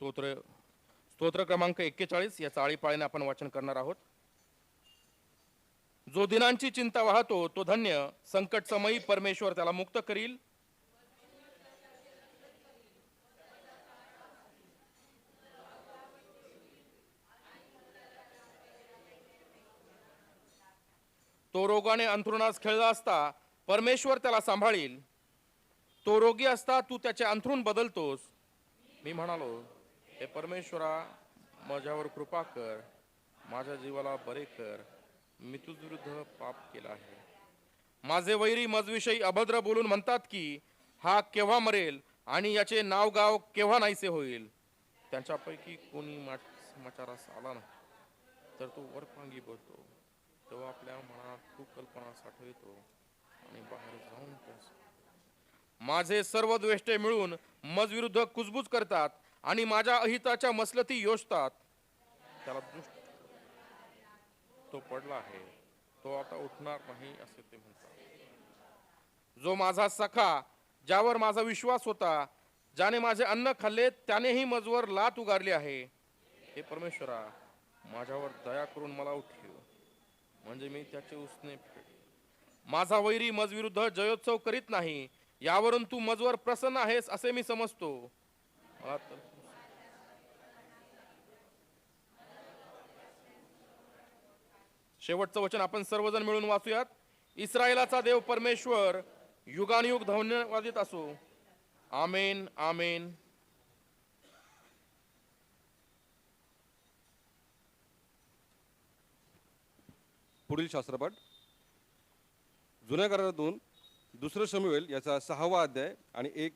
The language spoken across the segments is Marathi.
स्तोत्र क्रमांक 41 याचा आळीपाळीने आपण वाचन करणार आहोत. जो दिनांची चिंता वाहतो तो धन्य, संकट समयी परमेश्वर त्याला मुक्त करील. तो रोगाने अंथरुणास खेळला असता परमेश्वर त्याला सांभाळील. तो रोगी असता तू त्याचे अंथरूण बदलतोस. मी म्हणालो, हे परमेश्वरा, माझ्यावर कृपा कर, माझ्या जीवाला बरे कर, मी तुझ्याविरुद्ध पाप केला आहे. माझे वैरी मजविषयी अभद्र बोलून म्हणतात की हा केव्हा मरेल आणि याचे नाव गाव केव्हा नाहीसे होईल. त्यांच्यापैकी कोणी समाचारास आला नाही तर तो वरपांगी बोलतो. तेव्हा आपल्या मनात खूप कल्पना साठवितो आणि बाहेर जाऊन माझे सर्व द्वेष्टे मिळून मज विरुद्ध कुजबूज करतात आणि माझ्या अहिताच्या मसलती योजतात. त्याला दुष्ट तो पडला आहे, तो आता उठणार नाही असे ते म्हणतात. जो माझा सखा, ज्यावर माझा विश्वास होता, ज्याने माझे अन्न खाल्ले, त्यानेही मजवर लात उगारली आहे. हे परमेश्वरा, माझ्यावर दया करून मला उठव, म्हणजे मी त्याचे उसने फेड. माझा वैरी मज विरुद्ध जयोत्सव करीत नाही, यावरून तू मजवर प्रसन्न आहेस असे मी समजतो. शेवटचं वचन आपण सर्वजण मिळून वाचूयात. इस्रायलाचा देव परमेश्वर युगानुयुग धन्यवादित असो. आमेन आमेन. पुढील शास्त्रपाठ जुन्या करारातून दुसरं शमूएल याचा 6वा अध्याय आणि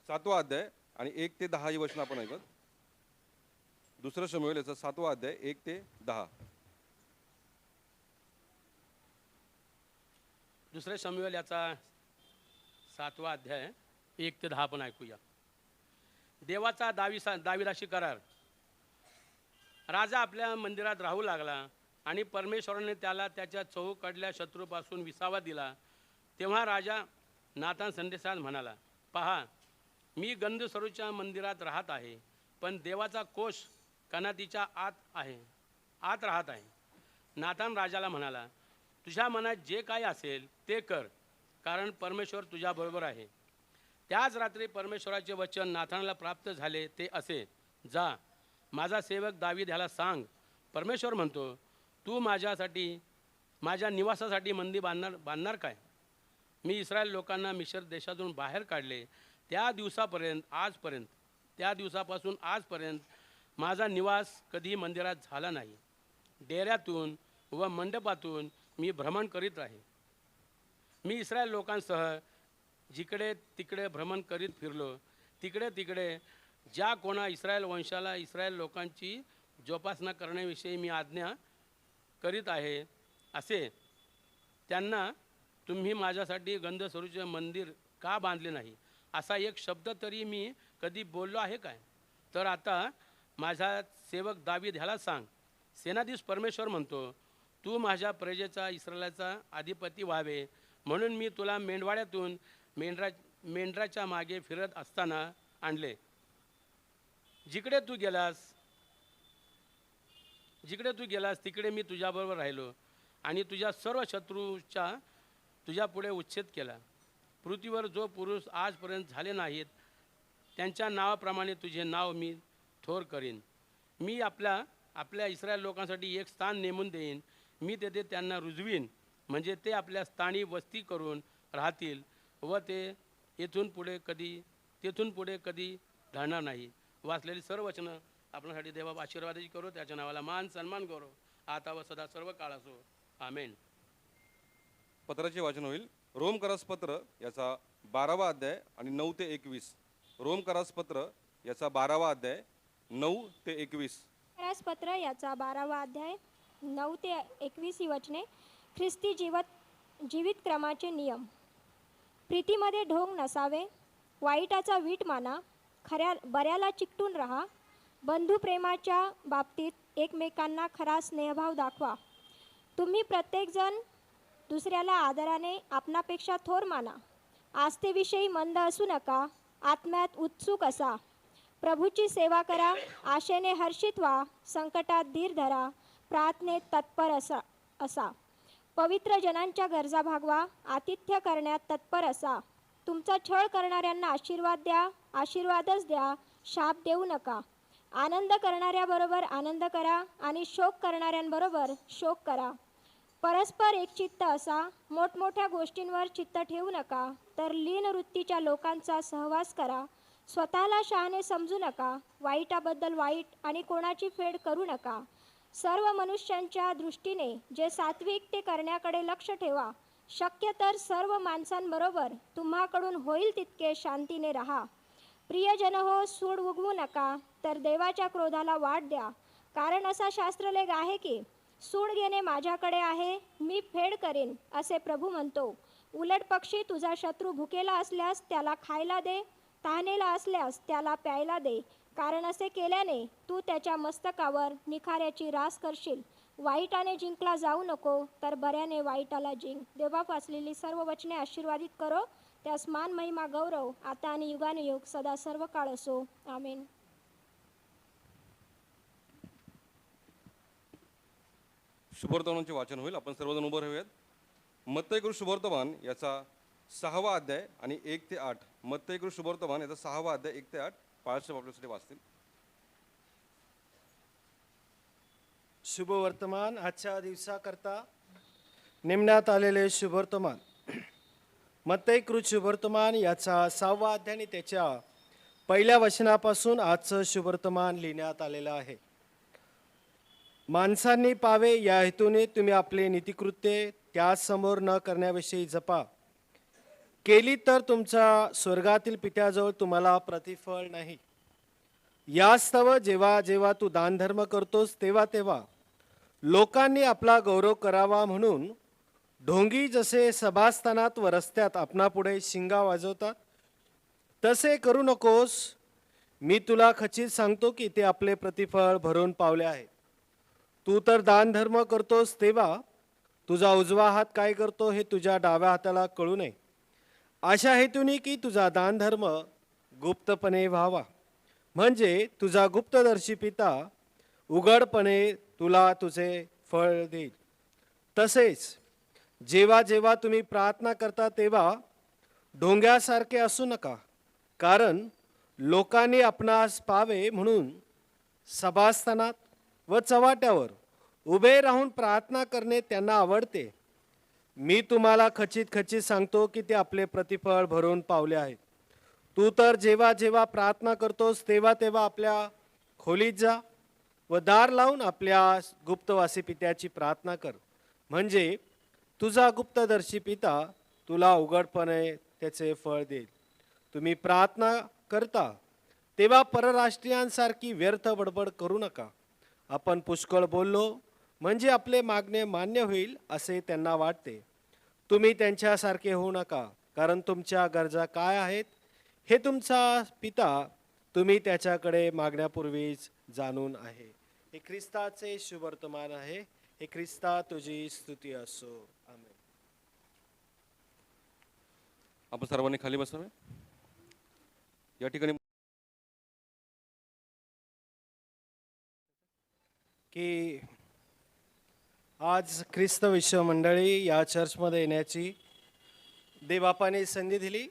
7वा अध्याय आणि 1 ते 10 ही वचन आपण ऐकत. दुसरं शमूएल याचा 7वा अध्याय 1 ते 10. दुसरे शमूएल याचा 7वा अध्याय 1 ते 10 पण ऐकूया. देवाचा दाविदाशी करार. राजा आपल्या मंदिरात राहू लागला आणि परमेश्वराने त्याला त्याच्या चहूकडल्या शत्रूपासून विसावा दिला. तेव्हा राजा नातान संदेशात म्हणाला, पहा, मी गंधसरूच्या मंदिरात राहत आहे, पण देवाचा कोश कनातीच्या आत राहत आहे. नातान राजाला म्हणाला, तुझ्या मनात जे काही असेल ते कर, कारण परमेश्वर तुझ्याबरोबर आहे. त्याच रात्री परमेश्वराचे वचन नाथानला प्राप्त झाले ते असे, जा, माझा सेवक दावीद ह्याला सांग, परमेश्वर म्हणतो, तू माझ्या निवासासाठी मंदिर बांधणार काय? मी इस्रायल लोकांना मिश्र देशातून बाहेर काढले त्या दिवसापासून आजपर्यंत माझा निवास कधी मंदिरात झाला नाही. डेऱ्यातून व मंडपातून मी भ्रमण करीत आहे. मी इस्रायल लोकांसह जिकडे तिकडे भ्रमण करीत फिरलो. तिकडे ज्या कोणा इस्रायल वंशाला इस्रायल लोकांची जोपासना करण्याविषयी मी आज्ञा करीत आहे, असे त्यांना तुम्ही माझ्यासाठी गंधसरूचे मंदिर का बांधले नाही, असा एक शब्द तरी मी कधी बोललो आहे काय? तर आता माझा सेवक दावीद ह्याला सांग, सेनाधीश परमेश्वर म्हणतो, तू माझ्या प्रजेचा इस्रायलाचा अधिपती व्हावे म्हणून मी तुला मेंढवाड्यातून मेंढराच्या मागे फिरत असताना आणले. जिकडे तू गेलास तिकडे मी तुझ्याबरोबर राहिलो आणि तुझ्या सर्व शत्रूचा तुझ्या पुढे उच्छेद केला. पृथ्वीवर जो पुरुष आजपर्यंत झाले नाहीत त्यांच्या नावाप्रमाणे तुझे नाव मी थोर करीन. मी आपल्या इस्रायल लोकांसाठी एक स्थान नेमून देईन. मी तेथे त्यांना रुजवीन, म्हणजे ते आपल्या स्थानी वस्ती करून राहतील व ते तेथून पुढे कधी ढळणार नाही. वाचलेली सर्व वचनं आपल्यासाठी देवा आशीर्वादाची करो. त्याच्या नावाला मान सन्मान करो, आता व सदा सर्व काळ असो. आमेन. पत्राचे वाचन होईल. रोमकरास पत्र याचा 12वा अध्याय आणि 9 ते 21. रोमकरास पत्र याचा 12वा अध्याय 9 ते 21. रोमकरास पत्र याचा 12वा अध्याय 9 ते 21 ही वचने. ख्रिस्ती जीवित क्रमाचे नियम. प्रीतीमध्ये ढोंग नसावे, वाईटाचा वीट माना, बऱ्याला चिकटून राहा, बंधुप्रेमाच्या बाबतीत एकमेकांना खरा स्नेहभाव दाखवा. तुम्ही प्रत्येकजण दुसऱ्याला आदराने आपणापेक्षा थोर माना. आस्थेविषयी मंद असू नका, आत्म्यात उत्सुक असा, प्रभूची सेवा करा, आशेने हर्षित व्हा, संकटात धीर धरा, प्रार्थनेत तत्पर असा. पवित्र जनांच्या गरजा भागवा, आतिथ्य करण्यात तत्पर असा. तुमचा छळ करणाऱ्यांना आशीर्वाद द्या, आशीर्वादच द्या, शाप देऊ नका. आनंद करणाऱ्याबरोबर आनंद करा आणि शोक करणाऱ्यांबरोबर शोक करा. परस्पर एकचित्त असा, मोठमोठ्या गोष्टींवर चित्त ठेवू नका, तर लीन वृत्तीच्या लोकांचा सहवास करा. स्वतःला शहाणे समजू नका, वाईटाबद्दल वाईट आणि कोणाची फेड करू नका. सर्व मनुष्यांच्या दृष्टीने जे सात्विक ते करण्याकडे लक्ष ठेवा. शक्य तर सर्व माणसांबरोबर तुम्हाकडून होईल तितके शांतीने राहा. प्रियजन हो, सूड उगवू नका, तर देवाच्या क्रोधाला वाट द्या. कारण असा शास्त्रलेख आहे की सूड घेणे माझ्याकडे आहे, मी फेड करेन, असे प्रभू म्हणतो. उलट पक्षी तुझा शत्रू भुकेला असल्यास त्याला खायला दे, तहानेला असल्यास त्याला प्यायला दे. कारण असे केल्याने तू त्याच्या मस्तकावर निखाऱ्याची रास करशील. वाईटाने जिंकला जाऊ नको, तर बऱ्याने वाईटाला जिंक. देवा वाचलेली सर्व वचने आशीर्वादित करो. त्यास मान महिमा गौरव आता आणि युगानुयुग सदा सर्व काळ असो. आमेन. शुभवर्तमानांचे वाचन होईल. आपण सर्वजण उभं राहूयात. मत्तई शुभवर्तमान याचा 6वा अध्याय आणि 1 ते 8. मत्तई शुभवर्तमान याचा 6वा अध्याय 1 ते 8 पाळसाहेब आपल्यासाठी वाचतील. शुभवर्तमान आजच्या दिवसाकरता नेमण्यात आलेले शुभवर्तमान मत्तई शुभवर्तमान याचा 6वा अध्याय आणि त्याच्या पहिल्या वचनापासून आजचं शुभवर्तमान लिहिण्यात आलेलं आहे. माणसांनी पावे या हेतूने तुम्ही आपले नीतिकृत्ये त्यासमोर न करण्याविषयी जपा. केली तर तुमच्या स्वर्गातील पित्याजवळ तुम्हाला प्रतिफळ नाही. यास्तव जेव्हा जेव्हा तू दानधर्म करतोस तेव्हा तेव्हा लोकांनी आपला गौरव करावा म्हणून ढोंगी जसे सभास्थानात व रस्त्यात आपणापुढे शिंगा वाजवतात तसे करू नकोस. मी तुला खचित सांगतो की ते आपले प्रतिफळ भरून पावले आहे. तू तर दानधर्म करतोस तेव्हा तुझा उजवा हात काय करतो हे तुझ्या डाव्या हाताला कळू नये, अशा हेतूने की तुझा दानधर्म गुप्तपणे व्हावा. म्हणजे तुझा गुप्तदर्शी पिता उघडपणे तुला तुझे फळ देईल. तसेच जेव्हा जेव्हा तुम्ही प्रार्थना करता तेव्हा ढोंग्यासारखे असू नका, कारण लोकांनी आपणास पावे म्हणून सभास्थानात व चव्हाट्यावर उभे राहून प्रार्थना करणे त्यांना आवडते. मी तुम्हाला खचित खचित सांगतो की ते आपले प्रतिफळ भरून पावले आहेत. तू तर जेव्हा जेव्हा प्रार्थना करतोस तेव्हा तेव्हा आपल्या खोलीत जा व दार लावून आपल्या गुप्तवासी पित्याची प्रार्थना कर. म्हणजे तुझा गुप्तदर्शी पिता तुला उघडपणे त्याचे फळ देईल. तुम्ही प्रार्थना करता तेव्हा परराष्ट्रीयांसारखी व्यर्थ बडबड करू नका. आपण पुष्कळ बोललो म्हणजे आपले मागणे मान्य होईल असे त्यांना वाटते. तुम्ही त्यांच्यासारखे होऊ नका, कारण तुमच्या गरजा काय आहेत हे तुमचा पिता तुम्ही त्याच्याकडे मागण्यापूर्वीच जाणून आहे. हे ख्रिस्ताचे शुभवर्तमान आहे. हे ख्रिस्ता तुझी स्तुती असो. आमेन. आपण सर्वांनी खाली बसावे. या ठिकाणी की आज ख्रिस्त विश्व मंडळी या चर्चमध्ये येण्याची देवबापाने संधी दिली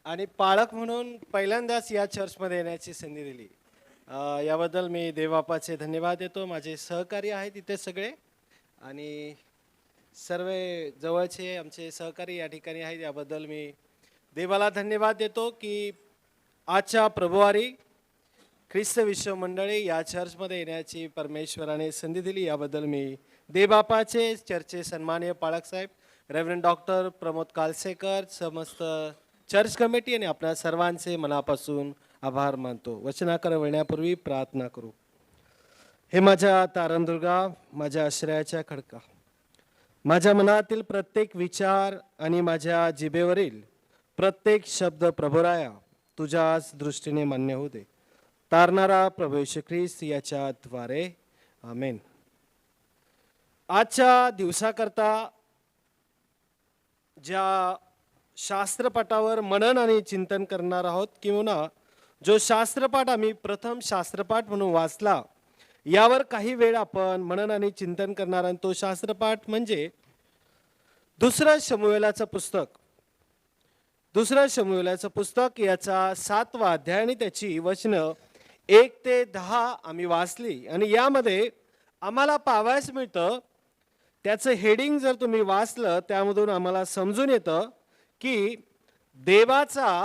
आणि पालक म्हणून पहिल्यांदाच या चर्चमध्ये येण्याची संधी दिली. याबद्दल मी देवबापाचे धन्यवाद देतो. माझे सहकारी आहेत इथे सगळे आणि सर्व जवळचे आमचे सहकारी या ठिकाणी आहेत. याबद्दल मी देवाला धन्यवाद देतो की आजच्या प्रभुवारी ख्रिस्त विश्व मंडळी या चर्चमध्ये येण्याची परमेश्वराने संधी दिली. याबद्दल मी देवबापाचे चर्चचे सन्माननीय पालक साहेब रेव्हरंड डॉक्टर प्रमोद कालसेकर, समस्त चर्च कमिटी आणि आपल्या सर्वांचे मनापासून आभार मानतो. वचनाकडे वळण्यापूर्वी प्रार्थना करू. हे माझ्या तारणदुर्गा, माझ्या आश्रयाच्या खडका, माझ्या मनातील प्रत्येक विचार आणि माझ्या जिभेवरील प्रत्येक शब्द प्रभुराया तुझ्याच दृष्टीने मान्य होऊ दे. तारणारा प्रभू येशू ख्रिस्त याच्याद्वारे आमेन. आजच्या दिवसाकरता ज्या शास्त्रपटावर मनन आणि चिंतन करणार आहोत किंवा जो शास्त्रपाठ आम्ही प्रथम शास्त्रपाठ म्हणून वाचला, यावर काही वेळ आपण मनन आणि चिंतन करणार. आणि तो शास्त्रपाठ म्हणजे दुसरं शमूएलाचं पुस्तक. दुसरं शमूएलाचं पुस्तक याचा 7वा अध्याय आणि त्याची वचनं 1 ते 10 आम्ही वाचली. आणि यामध्ये आम्हाला पाहावयास मिळतं, त्याचं हेडिंग जर तुम्ही वाचलं त्यामधून आम्हाला समजून येतं की देवाचा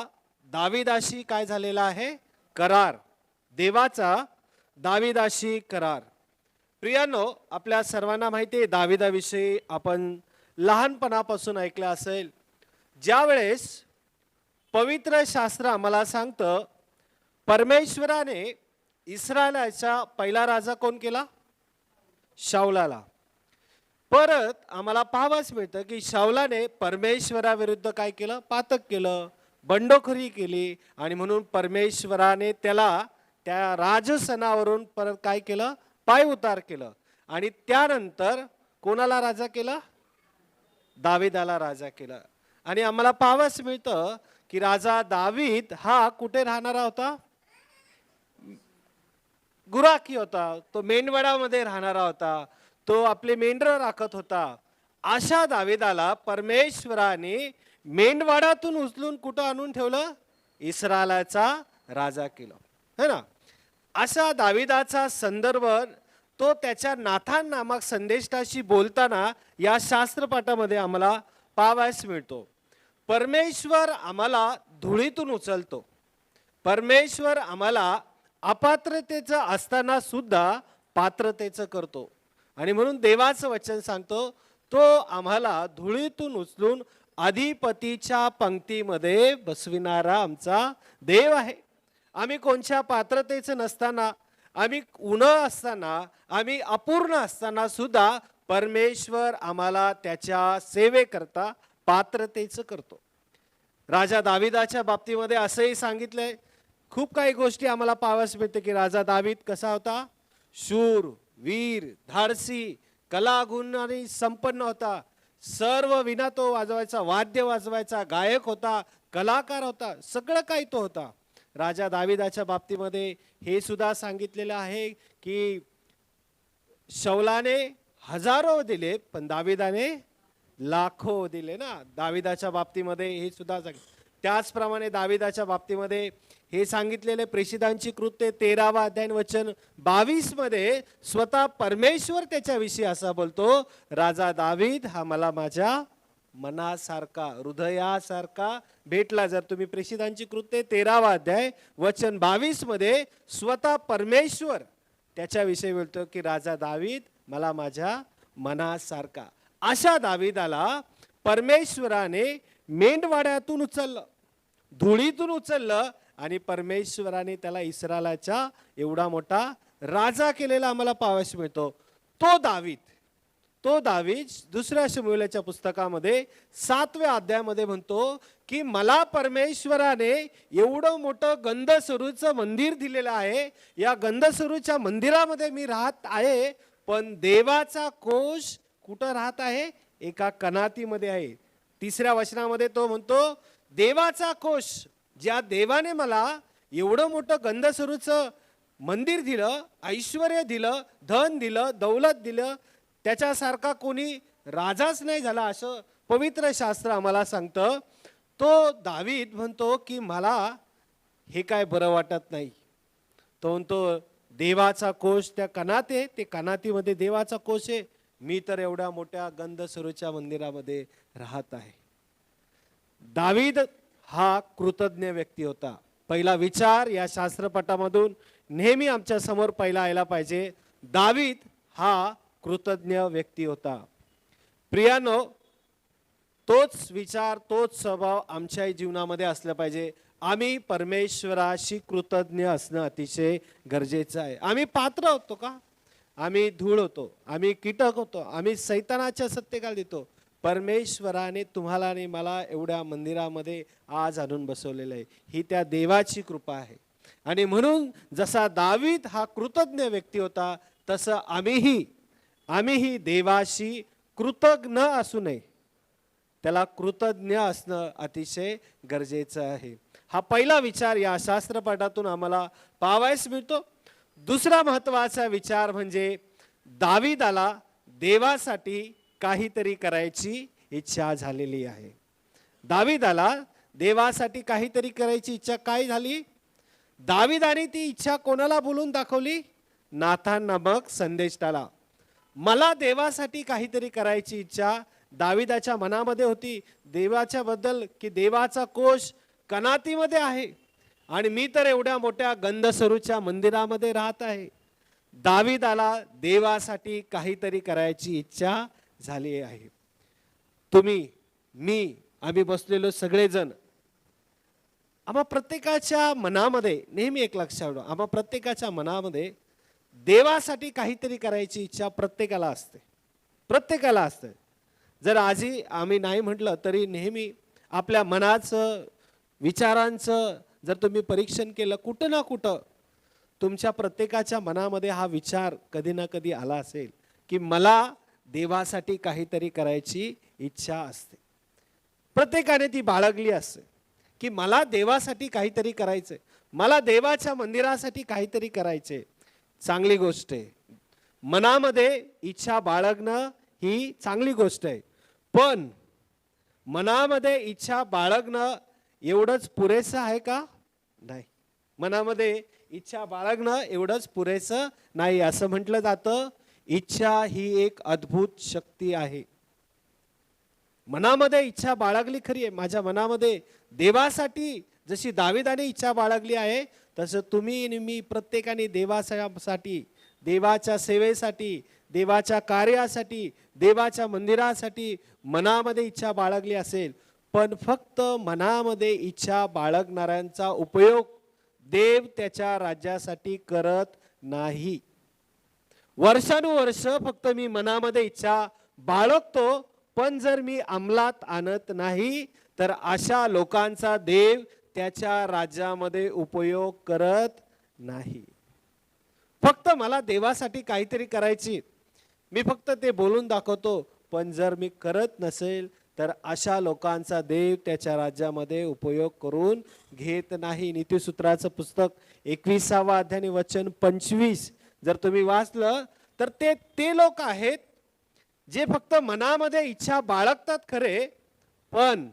दावीदाशी काय झालेला आहे? करार. देवाचा दावीदाशी करार. प्रियांनो, आपल्या सर्वांना माहिती आहे दावीदाविषयी आपण लहानपणापासून ऐकलं असेल. ज्या वेळेस पवित्र शास्त्र आम्हाला सांगतं परमेश्वराने इस्रायलाचा पहिला राजा कोण केला? शाऊलाला. परत आम्हाला पाहावयास मिळतं की शाऊलाने परमेश्वराविरुद्ध काय केलं? पातक केलं, बंडखोरी केली. आणि म्हणून परमेश्वराने त्याला त्या राजसनावरून परत काय केलं? पाय उतार केलं. आणि त्यानंतर कोणाला राजा केलं? दावीदाला राजा केलं. आणि आम्हाला पाहावयास मिळतं की राजा दावीद हा कुठे राहणारा होता? गुराखी होता. तो मेंढवाडामध्ये राहणारा होता. तो आपले मेंढरं राखत होता. अशा दावीदाला परमेश्वराने मेंढवाडातून उचलून कुठं आणून ठेवलं? इस्रायलाचा राजा केलं, है ना. असा दावीदाचा संदर्भ तो त्याच्या नाथान नामक संदेष्टाशी बोलताना या शास्त्रपाठामध्ये आम्हाला पाहावयास मिळतो. परमेश्वर आम्हाला धुळीतून उचलतो. परमेश्वर आम्हाला अपात्रतेचं असताना सुद्धा पात्रतेचं करतो. आणि म्हणून देवाचं वचन सांगतो तो आम्हाला धुळीतून उचलून अधिपतीच्या पंक्तीमध्ये बसविणारा आमचा देव आहे. आम्ही कोणत्या पात्रतेचं नसताना, आम्ही उणं असताना, आम्ही अपूर्ण असताना सुद्धा परमेश्वर आम्हाला त्याच्या सेवेकरता पात्रतेचं करतो. राजा दावीदाच्या बाबतीमध्ये असंही सांगितलंय. खूप काही गोष्टी आम्हाला पाहावयास मिळते की राजा दावीद कसा होता? शूर, वीर, धाडसी, कलागुणांनी संपन्न होता. सर्व विना तो वाजवायचा, वाद्य वाजवायचा, गायक होता, कलाकार होता, सगळं काही तो होता. राजा दावीदाच्या बाबतीमध्ये हे सुद्धा सांगितलेलं आहे की शौलाने हजारो दिले पण दावीदाने लाखो दिले ना. दावीदाच्या बाबतीमध्ये हे सुद्धा त्याचप्रमाणे दावीदाच्या बाबतीमध्ये हे सांगितलेले प्रेषितांची कृत्ये 13वा अध्याय वचन 22 मध्ये स्वतः परमेश्वर त्याच्याविषयी असा बोलतो, राजा दावीद हा मला माझ्या मनासारखा, हृदयासारखा भेटला. जर तुम्ही प्रेषितांची कृत्ये 13वा अध्याय वचन 22 मध्ये स्वतः परमेश्वर त्याच्याविषयी बोलतो की राजा दावीद मला माझ्या मनासारखा. अशा दावीदाला परमेश्वराने मेंढवाड्यातून उचललं, धुळीतून उचललं आणि परमेश्वराने त्याला इस्रायलाचा एवढा मोठा राजा केलेला आम्हाला पाहावयास मिळतो. तो दावीद दुसऱ्या शमूएलाच्या पुस्तकामध्ये 7व्या अध्यायामध्ये म्हणतो की मला परमेश्वराने एवढं मोठं गंधसरूचं मंदिर दिलेलं आहे. या गंधसरूच्या मंदिरामध्ये मी राहत आहे, पण देवाचा कोश कुठं राहत आहे? एका कनातीमध्ये आहे. 3ऱ्या वचनामध्ये तो म्हणतो देवाचा कोश, ज्या देवाने मला एवढं मोठं गंधसरूचं मंदिर दिलं, ऐश्वर्य दिलं, धन दिलं, दौलत दिलं, त्याच्यासारखा कोणी राजाच नाही झाला असं पवित्र शास्त्र आम्हाला सांगतं. तो दावीद म्हणतो की मला हे काय बरं वाटत नाही. तो म्हणतो देवाचा कोश त्या कनात आहे, ते कनातीमध्ये देवाचा कोश आहे, मी तर एवढ्या मोठ्या गंधसरूच्या मंदिरामध्ये राहत आहे. दावीद हा कृतज्ञ व्यक्ती होता. पहिला विचार या शास्त्रपटामधून नेहमी आमच्या समोर पहिला यायला पाहिजे. दावीद हा कृतज्ञ व्यक्ती होता. प्रियानो, तोच विचार, तोच स्वभाव आमच्याही जीवनामध्ये असला पाहिजे. आम्ही परमेश्वराशी कृतज्ञ असणं अतिशय गरजेचं आहे. आम्ही पात्र होतो का? आम्ही धूळ होतो, आम्ही कीटक होतो, आम्ही सैतानाच्या सत्तेखाली देतो. परमेश्वराने तुम्हाला आणि मला एवढ्या मंदिरामध्ये आज आणून बसवलेलं आहे. ही त्या देवाची कृपा आहे. आणि म्हणून जसा दावीद हा कृतज्ञ व्यक्ती होता, तसं आम्हीही देवाशी कृतज्ञ असू नये, त्याला कृतज्ञ असणं अतिशय गरजेचं आहे. हा पहिला विचार या शास्त्रपाठातून आम्हाला पाहावयास मिळतो. दुसरा महत्वाचा विचार म्हणजे दावीदाला देवासाठी काहीतरी करायची इच्छा झालेली आहे. दावीदाला देवासाठी काहीतरी करायची इच्छा काय झाली? दावीदाने ती इच्छा कोणाला बोलून दाखवली? नाथान नामक संदेष्टाला. मला देवासाठी काहीतरी करायची इच्छा दावीदाच्या मनामध्ये होती. देवाच्या बद्दल की देवाचा कोश कनातीमध्ये आहे आणि मी तर एवढ्या मोठ्या गंधसरूच्या मंदिरामध्ये राहत आहे. दावीदाला देवासाठी काहीतरी करायची इच्छा झाली आहे. तुम्ही, मी, आम्ही बसलेलो सगळेजण, आम्हा प्रत्येकाच्या मनामध्ये नेहमी एक लक्षात ठेवा, आम्हा प्रत्येकाच्या मनामध्ये देवासाठी काहीतरी करायची इच्छा प्रत्येकाला असते. प्रत्येकाला असते. जर आजही आम्ही नाही म्हटलं तरी नेहमी आपल्या मनाचं, विचारांचं जर तुम्ही परीक्षण केलं, कुठं ना कुठं तुमच्या प्रत्येकाच्या मनामध्ये हा विचार कधी ना कधी आला असेल की मला देवासाठी काहीतरी करायची इच्छा असते. प्रत्येकाने ती बाळगली असते की मला देवासाठी काहीतरी करायचंय, मला देवाच्या मंदिरासाठी काहीतरी करायचंय. चांगली गोष्ट आहे. मनामध्ये इच्छा बाळगणं ही चांगली गोष्ट आहे. पण मनामध्ये इच्छा बाळगणं एवढंच पुरेसं आहे का? नाही. मनामध्ये इच्छा बाळगणं एवढंच पुरेसं नाही. असं म्हटलं जातं, इच्छा ही एक अद्भुत शक्ती आहे. मनामध्ये इच्छा बाळगली खरी आहे. माझ्या मनामध्ये देवासाठी जशी दावीदाने इच्छा बाळगली आहे तसं तुम्ही आणि मी प्रत्येकाने देवासाठी, देवाच्या सेवेसाठी, देवाच्या कार्यासाठी, देवाच्या मंदिरासाठी मनामध्ये इच्छा बाळगली असेल. पण फक्त मनामध्ये इच्छा बाळगणाऱ्यांचा उपयोग देव त्याच्या राज्यासाठी करत नाही. वर्षानुवर्ष फक्त मी मनामध्ये इच्छा बाळगतो, पण जर मी अंमलात आणत नाही तर अशा लोकांचा देव त्याच्या राज्यामध्ये उपयोग करत नाही. फक्त मला देवासाठी काहीतरी करायची, मी फक्त ते बोलून दाखवतो, पण जर मी करत नसेल तर अशा लोकांचा देव त्याच्या राज्यामध्ये उपयोग करून घेत नाही. नीतिसूत्राचं पुस्तक 21 अध्याय वचन 25 जर तुम्ही वाचलं तर ते लोक आहेत जे फक्त मनामध्ये इच्छा बाळगतात खरे, पण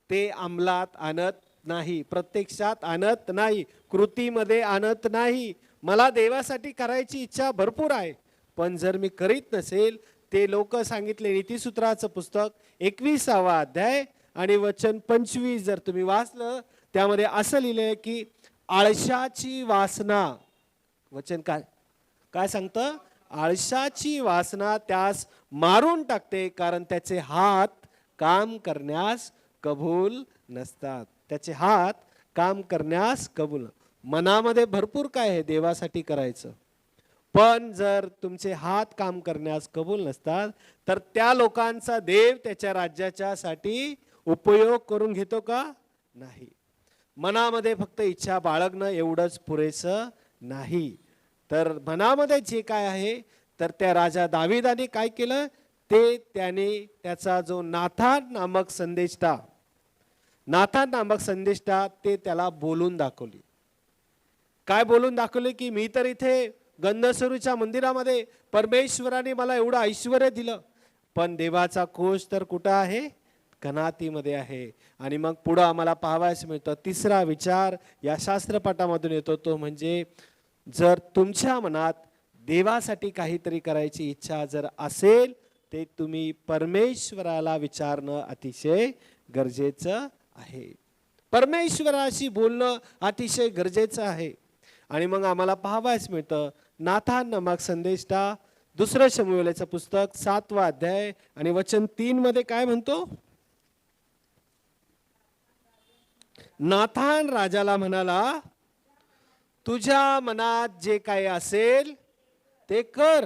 ते अंमलात आणत नाही, प्रत्यक्षात आणत नाही, कृतीमध्ये आणत नाही. मला देवासाठी करायची इच्छा भरपूर आहे, पण जर मी करीत नसेल, ते लोक सांगितले नीतिसूत्राचं पुस्तक 21 अध्याय आणि वचन 25 जर तुम्ही वाचलं त्यामध्ये असं लिहिलंय की आळशाची वासना, वचन काय काय सांगतं? आळशाची वासना त्यास मारून टाकते, कारण त्याचे हात काम करण्यास कबूल नसतात. त्याचे हात काम करण्यास कबूल. मनामध्ये भरपूर काय आहे देवासाठी करायचं, पण जर तुमचे हात काम करण्यास कबूल नसतात तर त्या लोकांचा देव त्याच्या राज्याच्या साठी उपयोग करून घेतो का? नाही. मनामध्ये फक्त इच्छा बाळगणं एवढंच पुरेसं नाही. तर मनामध्ये जे काय आहे तर त्या राजा दावीदाने काय केलं ते त्याने त्याचा जो नाथान नामक संदेष्टा ते त्याला बोलून दाखवली. काय बोलून दाखवले की मी तर इथे गंधसरूच्या मंदिरामध्ये परमेश्वराने मला एवढं ऐश्वर्य दिलं, पण देवाचा कोश तर कुठं आहे? कनातीमध्ये आहे. आणि मग पुढं आम्हाला पाहावयास मिळतं तिसरा विचार या शास्त्रपाठामधून येतो, तो म्हणजे जर तुमच्या मनात देवासाठी काहीतरी करायची इच्छा जर असेल ते तुम्ही परमेश्वराला विचारणं अतिशय गरजेचं आहे. परमेश्वराशी बोलणं अतिशय गरजेचं आहे. आणि मग आम्हाला पाहावयास मिळतं नाथान नामक संदेष्टा 2 शमूएलचं पुस्तक 7 अध्याय आणि वचन 3 मध्ये काय म्हणतो? नाथान राजाला म्हणाला, तुझ्या मनात जे काही असेल ते कर,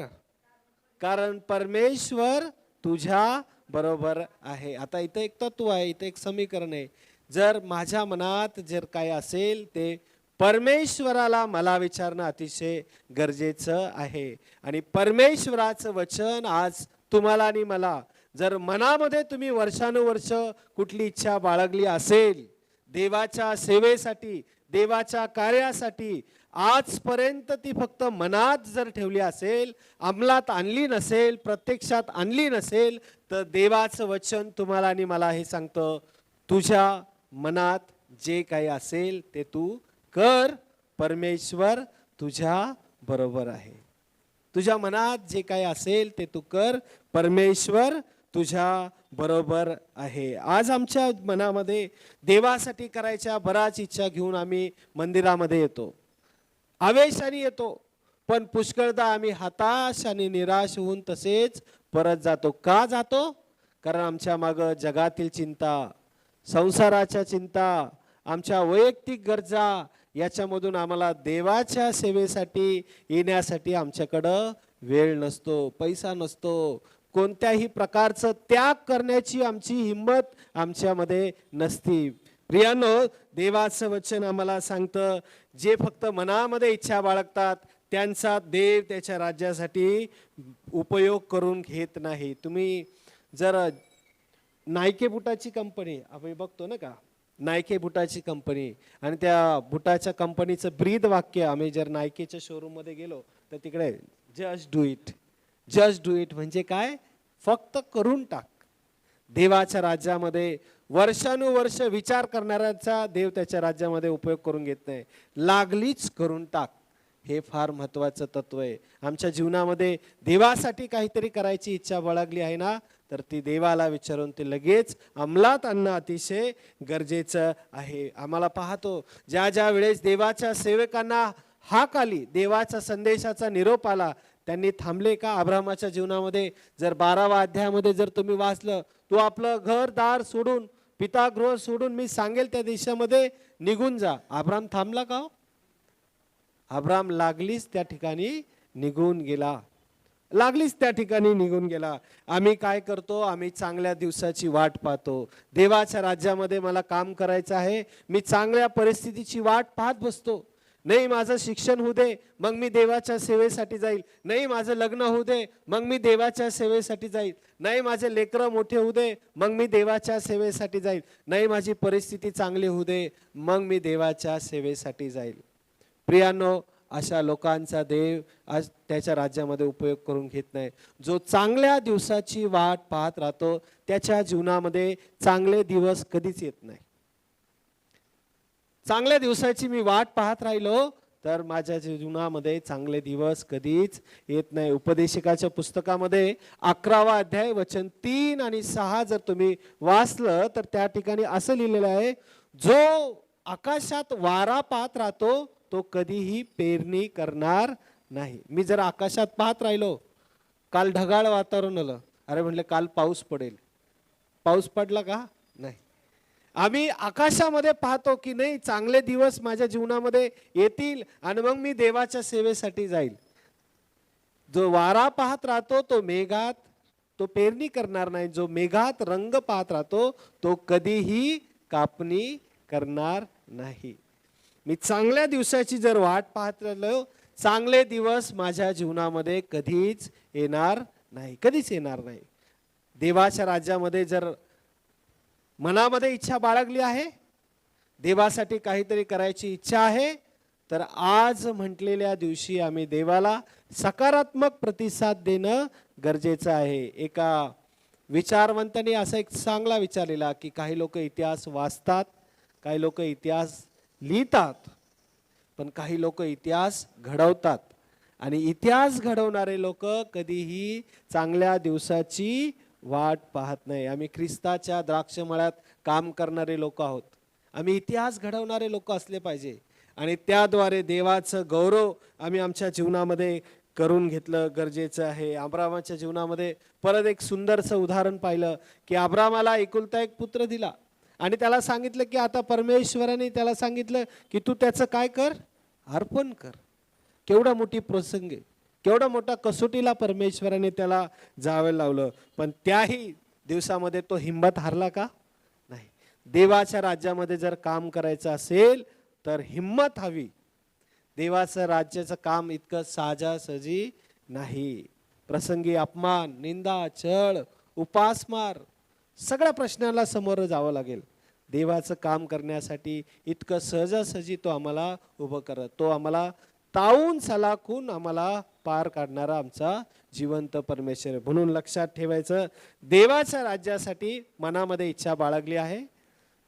कारण परमेश्वर तुझ्या बरोबर आहे. आता इथे एक तत्व आहे, इथे एक समीकरण आहे. जर माझ्या मनात जर काही असेल ते परमेश्वराला मला विचारणं अतिशय गरजेचं आहे. आणि परमेश्वराचं वचन आज तुम्हाला आणि मला, जर मनामध्ये तुम्ही वर्षानुवर्ष कुठली इच्छा बाळगली असेल, देवाच्या सेवेसाठी, देवाच्या कार्यासाठी आजपर्यंत ती फक्त मनात जर ठेवली असेल, अंमलात आणली नसेल, प्रत्यक्षात आणली नसेल, तर देवाचं वचन तुम्हाला आणि मला हे सांगतं, तुझ्या मनात जे काही असेल ते तू कर, परमेश्वर तुझ्या बरोबर आहे. तुझ्या मनात जे काही असेल ते तू कर, परमेश्वर तुझ्या बरोबर आहे. आज आमच्या मनामध्ये देवासाठी करायच्या बऱ्याच इच्छा घेऊन आम्ही मंदिरामध्ये येतो, आवेशाने येतो, पण पुष्कळदा आम्ही हताश आणि निराश होऊन तसेच परत जातो. का जातो? कारण आमच्या मागं जगातील चिंता, संसाराच्या चिंता, आमच्या वैयक्तिक गरजा, याच्यामधून आम्हाला देवाच्या सेवेसाठी येण्यासाठी आमच्याकडं वेळ नसतो, पैसा नसतो, कोणत्याही प्रकारचं त्याग करण्याची आमची हिंमत आमच्यामध्ये नसती. प्रियांनो, देवाचं वचन आम्हाला सांगतं, जे फक्त मनामध्ये इच्छा बाळगतात त्यांचा देव त्याच्या राज्यासाठी उपयोग करून घेत नाही. तुम्ही जर नायके बुटाची कंपनी आम्ही बघतो ना का, नायके बुटाची कंपनी, आणि त्या बुटाच्या कंपनीचं ब्रीद वाक्य, आम्ही जर नायकेच्या शोरूममध्ये गेलो तर तिकडे just do it, just do it म्हणजे काय? फक्त करून टाक. देवाच्या राज्यामध्ये वर्षानुवर्ष विचार करणाऱ्याचा देव त्याच्या राज्यामध्ये उपयोग करून घेत नाही. लागलीच करून टाक, हे फार महत्त्वाचं तत्व आहे. आमच्या जीवनामध्ये देवासाठी काहीतरी करायची इच्छा बाळगली आहे ना, तर ती देवाला विचारून ते लगेच अंमलात आणणं अतिशय गरजेचं आहे. आम्हाला पाहतो, ज्या ज्या वेळेस देवाच्या सेवकांना हाक आली, देवाच्या संदेशाचा निरोप आला, त्यांनी थांबले का? अब्रामाच्या जीवनामध्ये जर 12व्या अध्यायामध्ये जर तुम्ही वाचलं, तू आपलं घरदार सोडून, पितागृह सोडून मी सांगेल त्या देशामध्ये निघून जा. अब्राम थांबला का? अब्राम लागलीच त्या ठिकाणी निघून गेला, लागलीच त्या ठिकाणी निघून गेला. आम्ही काय करतो? आम्ही चांगल्या दिवसाची वाट पाहतो. देवाच्या राज्यामध्ये मला काम करायचं आहे, मी चांगल्या परिस्थितीची वाट पाहत बसतो. नाही माझं शिक्षण होऊ दे, मग मी देवाच्या सेवेसाठी जाईल. नाही माझं लग्न होऊ दे, मग मी देवाच्या सेवेसाठी जाईल. नाही माझे लेकरं मोठे होऊ दे, मग मी देवाच्या सेवेसाठी जाईल. नाही माझी परिस्थिती चांगली होऊ दे, मग मी देवाच्या सेवेसाठी जाईल. प्रियांनो, अशा लोकांचा देव आज त्याच्या राज्यामध्ये उपयोग करून घेत नाही. जो चांगल्या दिवसाची वाट पाहत राहतो त्याच्या जीवनामध्ये चांगले दिवस कधीच येत नाही. चांगल्या दिवसाची मी वाट पाहत राहिलो तर माझ्या जीवनामध्ये चांगले दिवस कधीच येत नाही. उपदेशकाच्या पुस्तकामध्ये 11वा अध्याय वचन 3 आणि 6 जर तुम्ही वाचलं तर त्या ठिकाणी असं लिहिलेलं आहे, जो आकाशात वारा पाहत राहतो तो कधीही पेरणी करणार नाही. मी जर आकाशात पाहत राहिलो, काल ढगाळ वातावरण आलं, अरे म्हटलं काल पाऊस पडेल, पाऊस पडला का? नाही. आम्ही आकाशामध्ये पाहतो की नाही चांगले दिवस माझ्या जीवनामध्ये येतील आणि मग मी देवाच्या सेवेसाठी जाईल. जो वारा पाहत राहतो तो मेघात, तो पेरणी करणार नाही. जो मेघात रंग पाहत राहतो तो कधीही कापणी करणार नाही. मी चांगल्या दिवसाची जर वाट पाहत राहिलो, चांगले दिवस माझ्या जीवनामध्ये कधीच येणार नाही, कधीच येणार नाही. देवाच्या राज्यामध्ये जर मनामध्ये इच्छा बाळगली आहे, देवासाठी काहीतरी करायची इच्छा आहे, तर आज म्हटलेल्या दिवशी आम्ही देवाला सकारात्मक प्रतिसाद देणं गरजेचं आहे. एका विचारवंतांनी असा एक चांगला विचारलेला की काही लोक इतिहास वाचतात, काही लोक इतिहास लिहितात, पण काही लोक इतिहास घडवतात. आणि इतिहास घडवणारे लोक कधीही चांगल्या दिवसाची वाट पाहत नाही. आम्ही ख्रिस्ताच्या द्राक्षमळ्यात काम करणारे लोक आहोत. आम्ही इतिहास घडवणारे लोक असले पाहिजे आणि त्याद्वारे देवाचं गौरव आम्ही आमच्या जीवनामध्ये करून घेतलं गरजेचं आहे. अब्रामाच्या जीवनामध्ये परत एक सुंदरचं उदाहरण पाहिलं की अब्रामाला एकुलता एक पुत्र दिला आणि त्याला सांगितलं की आता परमेश्वराने त्याला सांगितलं की तू त्याचं काय कर? अर्पण कर. केवढा मोठी प्रसंग आहे, केवढा मोठा कसोटीला परमेश्वराने त्याला जावं लावलं. पण त्याही दिवसामध्ये तो हिंमत हारला का? नाही. देवाच्या राज्यामध्ये जर काम करायचं असेल तर हिंमत हवी. देवाचं राज्याचं काम इतकं सहजासहजी नाही. प्रसंगी अपमान, निंदा, छळ, उपासमार सगळ्या प्रश्नाला समोर जावं लागेल. देवाचं काम करण्यासाठी इतकं सहजासहजी तो आम्हाला उभं करत. तो आम्हाला तावून सलाखून आम्हाला पार काढणारा आमचा जिवंत परमेश्वर आहे. म्हणून लक्षात ठेवायचं, देवाच्या राज्यासाठी मनामध्ये इच्छा बाळगली आहे.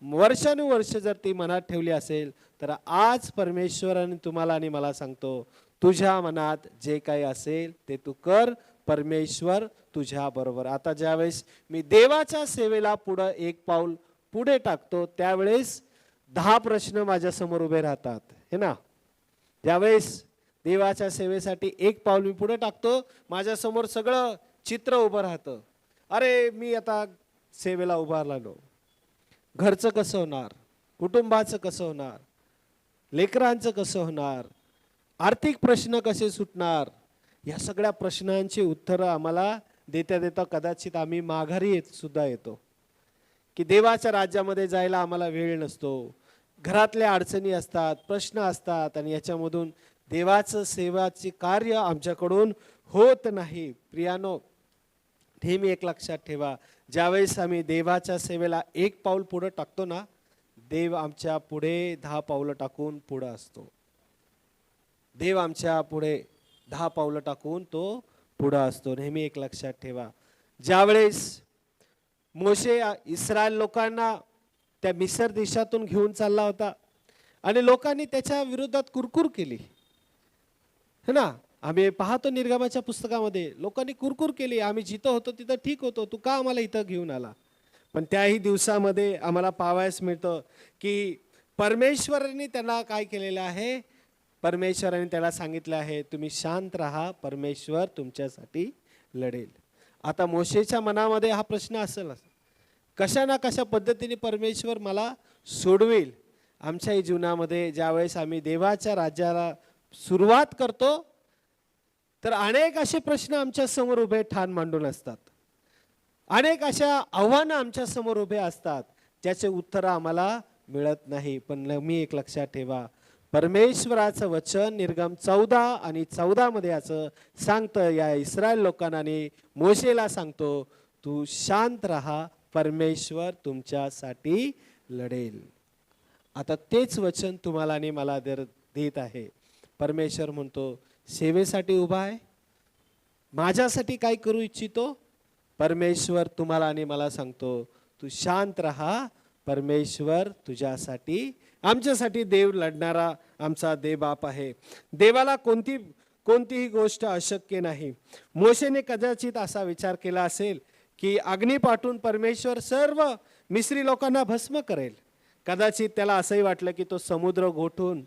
वर्षानुवर्ष जर ती मनात ठेवली असेल तर आज परमेश्वराने तुम्हाला आणि मला सांगतो, तुझ्या मनात जे काही असेल ते तू कर, परमेश्वर तुझ्या बरोबर. आता ज्यावेळेस मी देवाच्या सेवेला पुढं एक पाऊल पुढे टाकतो त्यावेळेस 10 प्रश्न माझ्या समोर उभे राहतात, हे ना. ज्यावेळेस देवाच्या सेवेसाठी एक पाऊल मी पुढे टाकतो, माझ्या समोर सगळं चित्र उभं राहतं. अरे मी आता सेवेला उभा राहिलो, घरचं कसं होणार, कुटुंबाचं कसं होणार, लेकरांचं कसं होणार, आर्थिक प्रश्न कसे सुटणार, या सगळ्या प्रश्नांची उत्तरं आम्हाला देता देता कदाचित आम्ही माघारी सुद्धा येतो की देवाच्या राज्यामध्ये जायला आम्हाला वेळ नसतो, घरातल्या अडचणी असतात, प्रश्न असतात आणि याच्यामधून देवाचं सेवाचे कार्य आमच्याकडून होत नाही. प्रियानो, नेहमी एक लक्षात ठेवा, ज्यावेळेस आम्ही देवाच्या सेवेला एक पाऊल पुढं टाकतो ना, देव आमच्या पुढे 10 पावलं टाकून पुढं असतो. देव आमच्या पुढे 10 पावलं टाकून तो पुढं असतो. नेहमी एक लक्षात ठेवा, ज्यावेळेस मोशे इस्रायल लोकांना त्या मिसर देशातून घेऊन चालला होता आणि लोकांनी त्याच्या विरोधात कुरकुर केली, है ना. आम्ही पाहतो निर्गमाच्या पुस्तकामध्ये लोकांनी कुरकुर केली, आम्ही जिथं होतो तिथं ठीक होतो, तू का आम्हाला इथं घेऊन आला. पण त्याही दिवसामध्ये आम्हाला पाहावयास मिळतं की परमेश्वराने त्यांना काय केलेलं आहे, परमेश्वराने त्याला सांगितलं आहे, तुम्ही शांत राहा, परमेश्वर तुमच्यासाठी लढेल. आता मोशेच्या मनामध्ये हा प्रश्न असेल, कशा ना कशा पद्धतीने परमेश्वर मला सोडवेल. आमच्याही जीवनामध्ये ज्यावेळेस आम्ही देवाच्या राज्याला सुरुवात करतो तर अनेक असे प्रश्न आमच्या समोर उभे ठाण मांडून असतात, अनेक अशा आव्हानं आमच्या समोर उभे असतात ज्याचे उत्तर आम्हाला मिळत नाही. पण मी एक लक्षात ठेवा, परमेश्वराचं वचन निर्गम 14 आणि 14 मध्ये असं सांगतं, या इस्रायल लोकांना आणि मोशेला सांगतो, तू शांत राहा, परमेश्वर तुमच्यासाठी लढेल. आता तेच वचन तुम्हाला आणि मला देत आहे. परमेश्वर म्हणतो, सेवेसाठी उभा आहे, माझ्यासाठी काय करू इच्छितो. परमेश्वर तुम्हाला आणि मला सांगतो, तू शांत राहा, परमेश्वर तुझ्यासाठी, आमच्यासाठी देव लढणारा आमचा देवबाप आहे. देवाला कोणतीही गोष्ट अशक्य नाही. मोशेने कदाचित असा विचार केला असेल की अग्नी पाठवून परमेश्वर सर्व मिस्री लोकांना भस्म करेल. कदाचित त्याला असंही वाटलं की तो समुद्र गोठून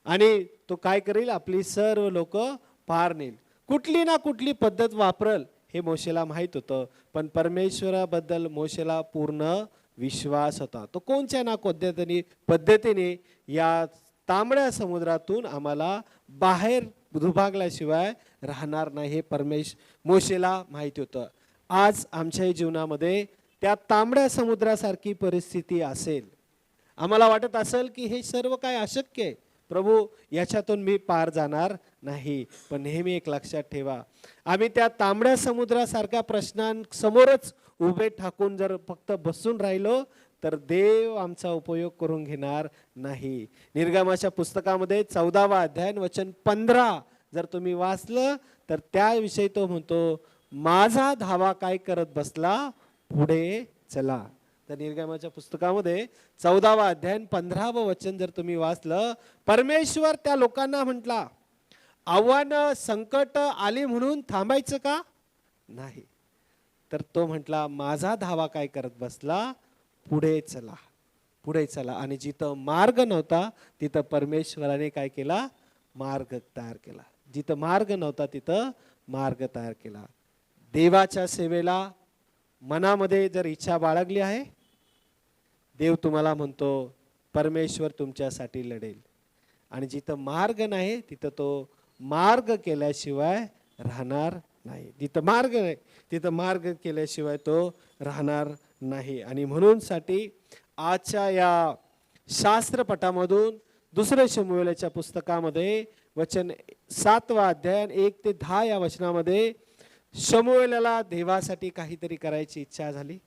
आणि तो काय करेल, आपली सर्व लोक पार नेईल. कुठली ना कुठली पद्धत वापरल हे मोशेला माहीत होतं. पण परमेश्वराबद्दल मोशेला पूर्ण विश्वास होता. तो कोणत्या ना पद्धतीने या तांबड्या समुद्रातून आम्हाला बाहेर दुभागल्याशिवाय राहणार नाही हे मोशेला माहिती होतं. आज आमच्याही जीवनामध्ये त्या तांबड्या समुद्रासारखी परिस्थिती असेल, आम्हाला वाटत असेल की हे सर्व काय अशक्य आहे, प्रभू याच्यातून मी पार जाणार नाही. पण नेहमी एक लक्षात ठेवा, आम्ही त्या तांबड्या समुद्रासारख्या प्रश्नांसमोरच उभे ठाकून जर फक्त बसून राहिलो तर देव आमचा उपयोग करून घेणार नाही. निर्गमाच्या पुस्तकामध्ये 14वा अध्याय वचन 15 जर तुम्ही वाचलं तर त्याविषयी तो म्हणतो, माझा धावा काय करत बसला, पुढे चला. तर निर्गमाच्या पुस्तकामध्ये 14वा अध्याय 15वं वचन जर तुम्ही वाचलं, परमेश्वर त्या लोकांना म्हटला, आव्हानं संकट आली म्हणून थांबायचं का नाही. तर तो म्हटला, माझा धावा काय करत बसला, पुढे चला, पुढे चला. आणि जिथं मार्ग नव्हता तिथं परमेश्वराने काय केला, मार्ग तयार केला. जिथं मार्ग नव्हता तिथं मार्ग तयार केला. देवाच्या सेवेला मनामध्ये जर इच्छा बाळगली आहे, देव तुम्हाला म्हणतो, परमेश्वर तुमच्यासाठी लढेल. आणि जिथं मार्ग नाही तिथं तो मार्ग केल्याशिवाय राहणार नाही. जिथं मार्ग नाही तिथं मार्ग केल्याशिवाय तो राहणार नाही. आणि म्हणून साठी आजच्या या शास्त्रपटामधून 2 शमूएलच्या पुस्तकामध्ये वचन 7वा अध्याय 1 ते 10 या वचनामध्ये शमूएलला देवासाठी काहीतरी करायची इच्छा झाली.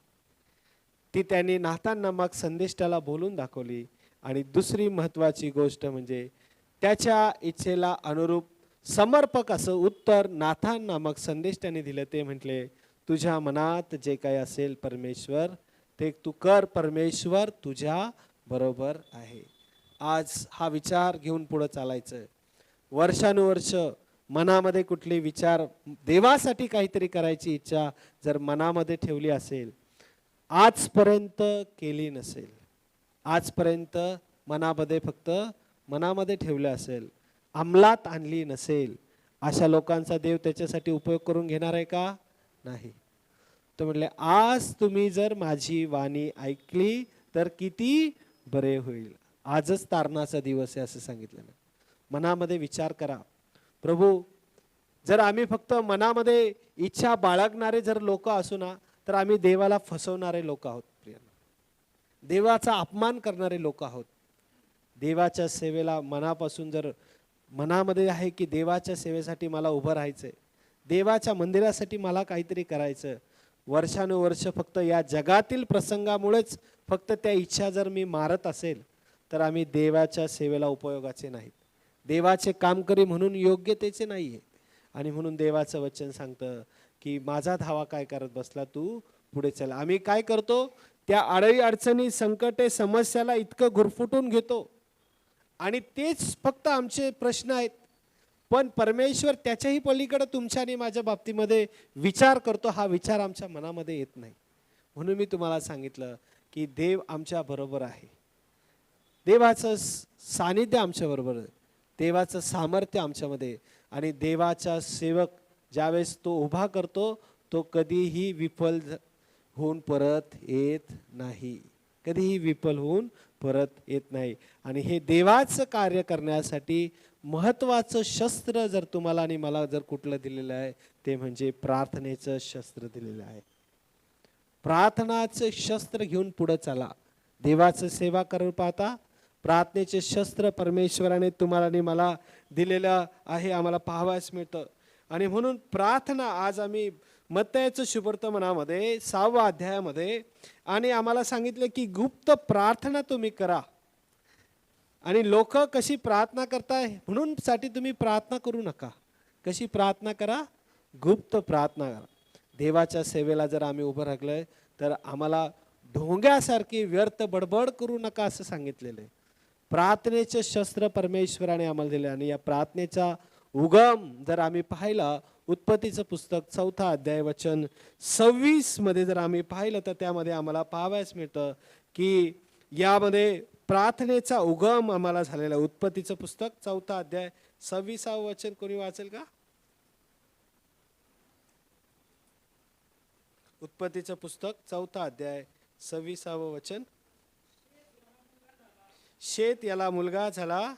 ती त्यांनी नातान नामक संदेष्टाला बोलून दाखवली. आणि दुसरी महत्त्वाची गोष्ट म्हणजे त्याच्या इच्छेला अनुरूप समर्पक असं उत्तर नाथान नामक संदेष्टाने दिलं. ते म्हटले, तुझ्या मनात जे काही असेल परमेश्वर ते तू कर, परमेश्वर तुझ्या बरोबर आहे. आज हा विचार घेऊन पुढे चालायचं. वर्षानुवर्ष मनामध्ये कुठले विचार, देवासाठी काहीतरी करायची इच्छा जर मनामध्ये ठेवली असेल, आजपर्यंत केली नसेल, आजपर्यंत मनामध्ये फक्त मनामध्ये ठेवलं असेल, अंमलात आणली नसेल, अशा लोकांचा देव त्याच्यासाठी उपयोग करून घेणार आहे का? नाही. तो म्हटले, आज तुम्ही जर माझी वाणी ऐकली तर किती बरे होईल. आजच तारणाचा दिवस आहे असं सांगितलं ना. मनामध्ये विचार करा. प्रभू, जर आम्ही फक्त मनामध्ये इच्छा बाळगणारे जर लोक असू ना, तर आम्ही देवाला फसवणारे लोक आहोत. प्रियांनो, देवाचा अपमान करणारे लोक आहोत. देवाच्या सेवेला मनापासून जर मनामध्ये आहे की देवाच्या सेवेसाठी मला उभं राहायचंय, देवाच्या मंदिरासाठी मला काहीतरी करायचं, वर्षानुवर्ष फक्त या जगातील प्रसंगामुळेच फक्त त्या इच्छा जर मी मारत असेल तर आम्ही देवाच्या सेवेला उपयोगाचे नाहीत, देवाचे कामकरी म्हणून योग्यतेचे नाही आहे. आणि म्हणून देवाचं वचन सांगतं की माझा धावा काय करत बसला, तू पुढे चल. आम्ही काय करतो, त्या अडई अडचणी, संकटे, समस्याला इतकं गुरफुटून घेतो आणि तेच फक्त आमचे प्रश्न आहेत. पण परमेश्वर त्याच्याही पलीकडे तुमच्या आणि माझ्या बाबतीमध्ये विचार करतो. हा विचार आमच्या मनामध्ये येत नाही. म्हणून मी तुम्हाला सांगितलं की देव आमच्या बरोबर आहे, देवाचं सानिध्य आमच्या बरोबर आहे, देवाचं सामर्थ्य आमच्यामध्ये. आणि देवाचा सेवक ज्यावेळेस तो उभा करतो तो कधीही विफल होऊन परत येत नाही, कधीही विफल होऊन परत येत नाही. आणि हे देवाचं कार्य करण्यासाठी महत्त्वाचं शस्त्र जर तुम्हाला आणि मला जर कुठलं दिलेलं आहे ते म्हणजे प्रार्थनेचं शस्त्र दिलेलं आहे. प्रार्थनाचं शस्त्र घेऊन पुढे चला. देवाचं सेवा करून पाहता प्रार्थनेचे शस्त्र परमेश्वराने तुम्हाला आणि मला दिलेलं आहे, आम्हाला पाहावयास मिळतं. आणि म्हणून प्रार्थना, आज आम्ही मत्तयाचं शुभवर्तमानामध्ये 6व्या अध्यायामध्ये आणि आम्हाला सांगितलं की गुप्त प्रार्थना तुम्ही करा. आणि लोक कशी प्रार्थना करताय म्हणून साठी तुम्ही प्रार्थना करू नका. कशी प्रार्थना करा? गुप्त प्रार्थना करा. देवाच्या सेवेला जर आम्ही उभं राहिलोय तर आम्हाला ढोंग्यासारखी व्यर्थ बडबड करू नका असं सांगितलेलं आहे. प्रार्थनेचे शस्त्र परमेश्वराने आम्हाला दिले. आणि या प्रार्थनेचा उगम जर आम्ही पाहिला, उत्पत्तीचं पुस्तक 4था अध्याय वचन 26 मध्ये जर आम्ही पाहिलं तर त्यामध्ये आम्हाला पाहावयास मिळतं की यामध्ये प्रार्थनेचा उगम आम्हाला झालेला. उत्पत्तीचं पुस्तक 4था अध्याय 26वे वचन कोणी वाचेल का? उत्पत्तीचं पुस्तक 4था अध्याय 26वे वचन. शेत याला मुलगा झाला,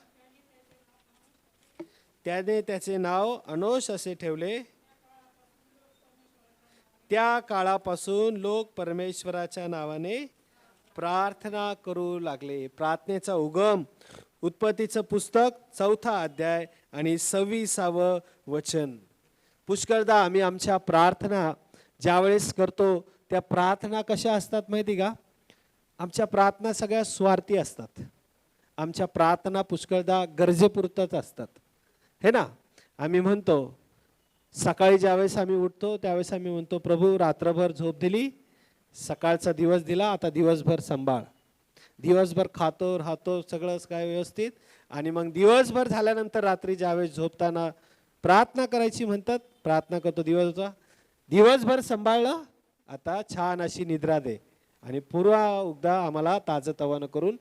त्याने त्याचे नाव अनोश असे ठेवले. त्या काळापासून लोक परमेश्वराच्या नावाने प्रार्थना करू लागले. प्रार्थनेचा उगम उत्पत्तीचं पुस्तक 4था अध्याय आणि 26वे वचन. पुष्कळदा आम्ही आमच्या प्रार्थना ज्यावेळेस करतो त्या प्रार्थना कशा असतात माहिती का? आमच्या प्रार्थना सगळ्या स्वार्थी असतात. आमच्या प्रार्थना पुष्कळदा गरजेपुरतच असतात, हे ना. आम्ही म्हणतो सकाळी ज्यावेळेस आम्ही उठतो त्यावेळेस आम्ही म्हणतो, प्रभू रात्रभर झोप दिली, सकाळचा दिवस दिला, आता दिवसभर सांभाळ. दिवसभर खातो राहतो सगळंच काय व्यवस्थित. आणि मग दिवसभर झाल्यानंतर रात्री ज्यावेळेस झोपताना प्रार्थना करायची म्हणतात, प्रार्थना करतो दिवसभर सांभाळलं, आता छान अशी निद्रा दे आणि पूर्वा उगदा आम्हाला ताजतवानं करून.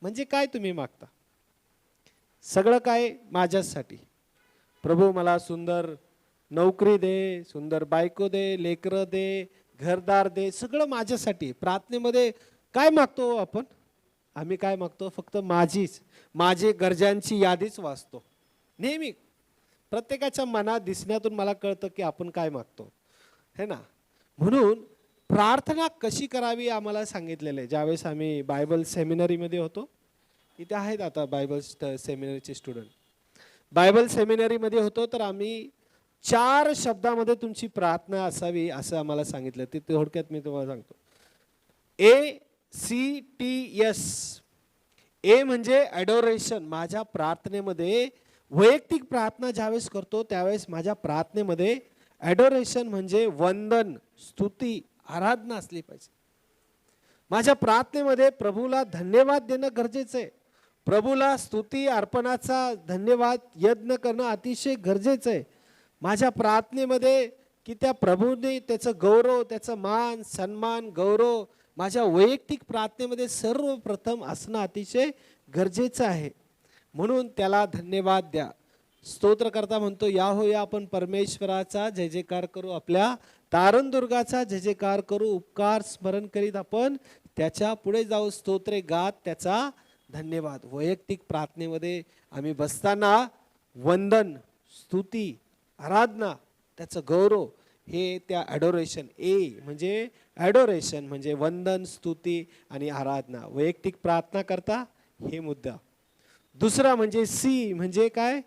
म्हणजे काय तुम्ही मागता? सगळं काय माझ्यासाठी. प्रभू मला सुंदर नोकरी दे, सुंदर बायको दे, लेकरं दे, घरदार दे, सगळं माझ्यासाठी. प्रार्थनेमध्ये काय मागतो आपण? आम्ही काय मागतो? फक्त माझे गरजांची यादीच वाचतो नेहमी. प्रत्येकाच्या मनात दिसण्यातून मला कळतं की आपण काय मागतो, है ना. म्हणून प्रार्थना कशी करावी आम्हाला सांगितलेलं आहे. ज्यावेळेस आम्ही बायबल सेमिनरीमध्ये होतो, इथे आहेत आता बायबल सेमिनरीचे स्टुडंट, बायबल सेमिनरीमध्ये होतो, तर आम्ही 4 शब्दामध्ये तुमची प्रार्थना असावी असं आम्हाला सांगितलं. ते थोडक्यात मी तुम्हाला सांगतो. ACTS. ए म्हणजे ॲडोरेशन. माझ्या प्रार्थनेमध्ये वैयक्तिक प्रार्थना ज्यावेळेस करतो त्यावेळेस माझ्या प्रार्थनेमध्ये ॲडोरेशन म्हणजे वंदन, स्तुती, आराधना असली पाहिजे. माझ्या प्रार्थनेमध्ये प्रभूला धन्यवाद देणं गरजेचं आहे. प्रभूला स्तुती अर्पणाचा धन्यवाद यज्ञ करणं अतिशय गरजेचं आहे. माझ्या प्रार्थनेमध्ये की त्या प्रभूने त्याचं गौरव, त्याचं मान, सन्मान, गौरव माझ्या वैयक्तिक प्रार्थनेमध्ये सर्वप्रथम असणं अतिशय गरजेचं आहे. म्हणून त्याला धन्यवाद द्या. स्तोत्रकर्ता म्हणतो, या हो या आपण परमेश्वराचा जय जयकार करू, आपल्या तारणदुर्गाचा जय जयकार करू, उपकार स्मरण करीत आपण त्याच्या पुढे जाऊ, स्तोत्रे गात त्याचा धन्यवाद. वैयक्तिक प्रार्थनेमध्ये आम्ही बसताना वंदन, स्तुती, आराधना, त्याचं गौरव हे त्या ॲडोरेशन. ए म्हणजे ॲडोरेशन म्हणजे वंदन, स्तुती आणि आराधना. वैयक्तिक प्रार्थना करता हे मुद्दा. दुसरा म्हणजे सी म्हणजे काय?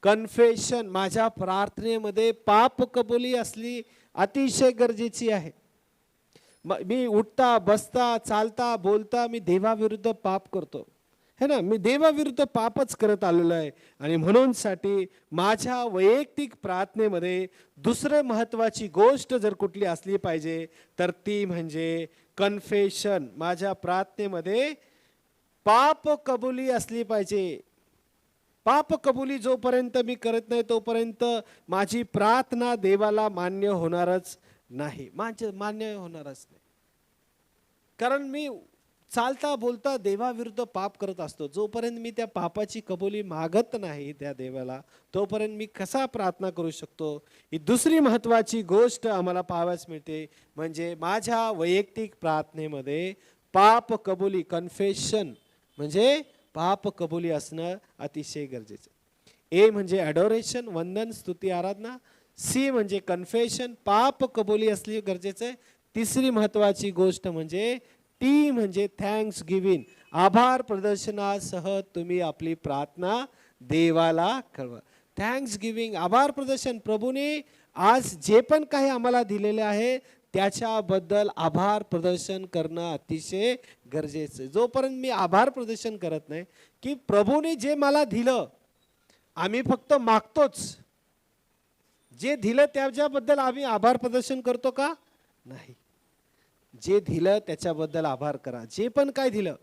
कन्फेशन. माझ्या प्रार्थनेमध्ये पाप कबुली असली अतिशय गरजेची आहे. मी उठता, बसता, चालता, बोलता मी देवाविरुद्ध पाप करतो है ना. मी देवाविरुद्ध पापच करत आलेलो आहे. आणि म्हणून साठी माझ्या वैयक्तिक प्रार्थनेमध्ये दुसरे महत्त्वाची गोष्ट जर कुठली असली पाहिजे तर ती म्हणजे कन्फेशन. माझ्या प्रार्थनेमध्ये पाप कबुली असली पाहिजे. पाप कबुली जोपर्यंत मी करत नाही तोपर्यंत माझी प्रार्थना देवाला मान्य होणारच नाही. मान्य होणारच नाही. कारण मी चालता बोलता देवाविरुद्ध पाप करत असतो. जोपर्यंत मी त्या पापाची कबुली मागत नाही त्या देवाला तोपर्यंत मी कसा प्रार्थना करू शकतो. ही दुसरी महत्त्वाची गोष्ट आम्हाला पाहावयास मिळते म्हणजे माझ्या वैयक्तिक प्रार्थनेमध्ये पाप कबुली, कन्फेशन म्हणजे पाप कबुली असणं अतिशय गरजेचं. ए म्हणजे ॲडोरेशन, वंदन, स्तुती, आराधना. सी म्हणजे कन्फेशन, पाप कबुली असली गरजेचं आहे. तिसरी महत्त्वाची गोष्ट म्हणजे टी म्हणजे थँक्स गिव्हिंग. आभार प्रदर्शनासह तुम्ही आपली प्रार्थना देवाला कळवा. थँक्स गिव्हिंग, आभार प्रदर्शन. प्रभूने आज जे पण काही आम्हाला दिलेले आहे त्याच्याबद्दल आभार प्रदर्शन करणं अतिशय गरजेचं आहे. जोपर्यंत मी आभार प्रदर्शन करत नाही की प्रभूने जे मला दिलं, आम्ही फक्त मागतोच, जे दिलं त्याच्याबद्दल आम्ही आभार प्रदर्शन करतो का? नाही. जे दिलं त्याच्याबद्दल आभार करा. जे पण काय दिलं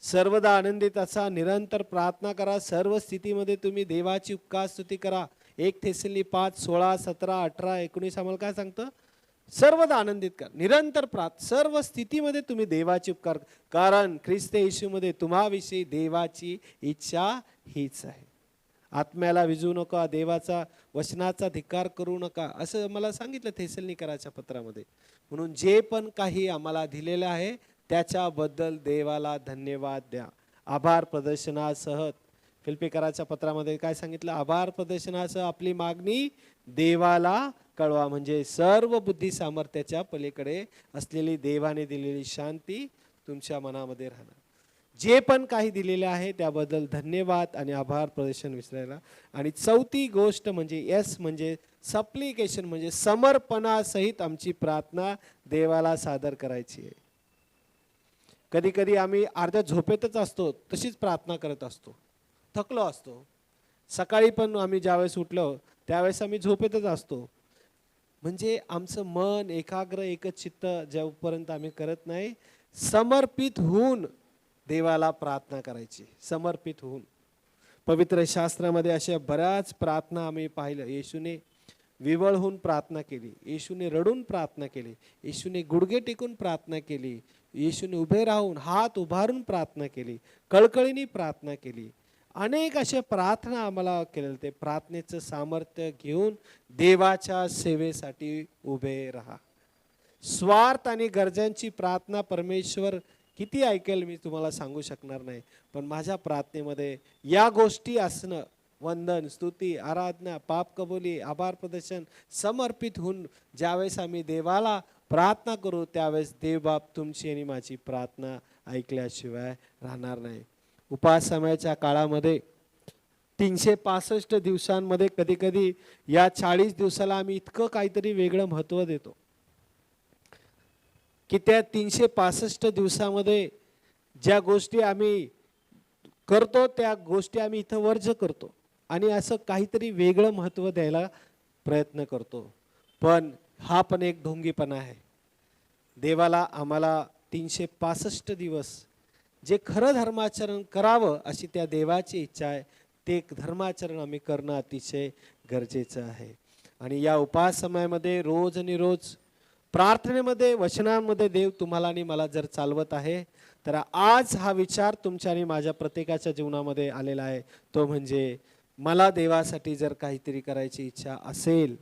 सर्वदा आनंदित असा, निरंतर प्रार्थना करा, सर्व स्थितीमध्ये तुम्ही देवाची उपकार स्तुती करा. 1 थेसलोनिके 5, 16, 17, 18, 19 आम्हाला काय सांगतं? सर्वदा आनंदित करा, निरंतर सर्व स्थितीमध्ये तुम्ही देवाची उपकार, कारण ख्रिस्त येशूमध्ये तुम्हाविषयी देवाची इच्छा हीच आहे. आत्म्याला विजू नका, देवाचा वचनाचा धिक्कार करू नका, असं मला सांगितलं थेसलोनिकराच्या पत्रामध्ये. म्हणून जे पण काही आम्हाला दिलेलं आहे त्याच्याबद्दल देवाला धन्यवाद द्या. आभार प्रदर्शनासह फिलिप्पियराच्या पत्रामध्ये काय सांगितलं? आभार प्रदर्शनासह आपली मागणी देवाला कळवा. म्हणजे सर्व बुद्धी सामर्थ्याच्या पलीकडे असलेली देवाने दिलेली शांती तुमच्या मनामध्ये राहणार. जे पण काही दिलेले आहे त्याबद्दल धन्यवाद आणि आभार प्रदर्शन विसरायला. आणि चौथी गोष्ट म्हणजे एस म्हणजे सप्लिकेशन म्हणजे समर्पणासहित आमची प्रार्थना देवाला सादर करायची आहे. कधी कधी आम्ही अर्ध्या झोपेतच असतो, तशीच प्रार्थना करत असतो, थकलो असतो. सकाळी पण आम्ही ज्यावेळेस उठलो त्यावेळेस आम्ही झोपेतच असतो. म्हणजे आमचं मन एकाग्र, एकच चित्त जेव्हापर्यंत आम्ही करत नाही, समर्पित होऊन देवाला प्रार्थना करायची. समर्पित होऊन पवित्र शास्त्रामध्ये अशा बऱ्याच प्रार्थना आम्ही पाहिलं. येशूने विवळ होऊन प्रार्थना केली, येशूने रडून प्रार्थना केली, येशूने गुडघे टेकून प्रार्थना केली, येशूने उभे राहून हात उभारून प्रार्थना केली, कळकळीने प्रार्थना केली. अनेक अशा प्रार्थना आम्हाला केलेल्या. ते प्रार्थनेचं सामर्थ्य घेऊन देवाच्या सेवेसाठी उभे राहा. स्वार्थ आणि गरजांची प्रार्थना परमेश्वर किती ऐकेल मी तुम्हाला सांगू शकणार नाही. पण माझ्या प्रार्थनेमध्ये या गोष्टी असणं, वंदन, स्तुती, आराधना, पाप कबुली, आभार प्रदर्शन, समर्पित होऊन ज्यावेळेस आम्ही देवाला प्रार्थना करू त्यावेळेस देवबाप तुमची आणि माझी प्रार्थना ऐकल्याशिवाय राहणार नाही. उपासमाच्या काळामध्ये 365 दिवसांमध्ये कधी कधी या 40 दिवसाला आम्ही इतकं काहीतरी वेगळं महत्त्व देतो. की त्या 365 दिवसामध्ये ज्या गोष्टी आम्ही करतो त्या गोष्टी आम्ही इथं वर्ज करतो आणि असं काहीतरी वेगळं महत्त्व द्यायला प्रयत्न करतो. पण हा पण एक ढोंगीपणा आहे. देवाला आम्हाला 365 दिवस जे खरं धर्माचरण करावं अशी त्या देवाची इच्छा आहे, ते धर्माचरण आम्ही करणं अतिशय गरजेचं आहे. आणि या उपास समयामध्ये रोज आणि रोज प्रार्थनेमध्ये वचनांमध्ये देव तुम्हाला आणि मला जर चालवत आहे, तर आज हा विचार तुमच्या आणि माझ्या प्रत्येकाच्या जीवनामध्ये आलेला आहे. तो म्हणजे मला देवासाठी जर काहीतरी करायची इच्छा असेल,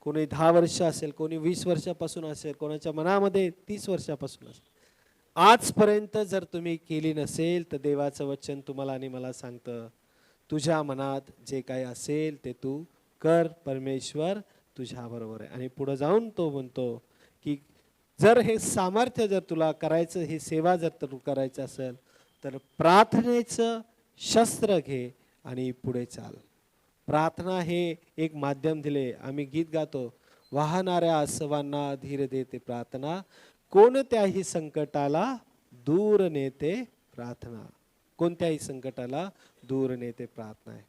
कोणी 10 वर्ष असेल, कोणी 20 वर्षापासून असेल, कोणाच्या मनामध्ये 30 वर्षापासून असेल, आजपर्यंत जर तुम्ही केली नसेल तर देवाचं वचन तुम्हाला आणि मला सांगतं, तुझ्या मनात जे काही असेल ते तू कर, परमेश्वर तुझ्या बरोबर आहे. आणि पुढे जाऊन तो म्हणतो की जर हे सामर्थ्य जर तुला करायचं, ही सेवा जर तू करायचं असेल तर प्रार्थनेचं शस्त्र घे आणि पुढे चाल. प्रार्थना हे एक माध्यम दिले. आम्ही गीत गातो, वाहणाऱ्या आसवांना धीर देते प्रार्थना, कोणत्याही संकटाला दूर नेते प्रार्थना. कोणत्याही संकटाला दूर नेते प्रार्थना आहे.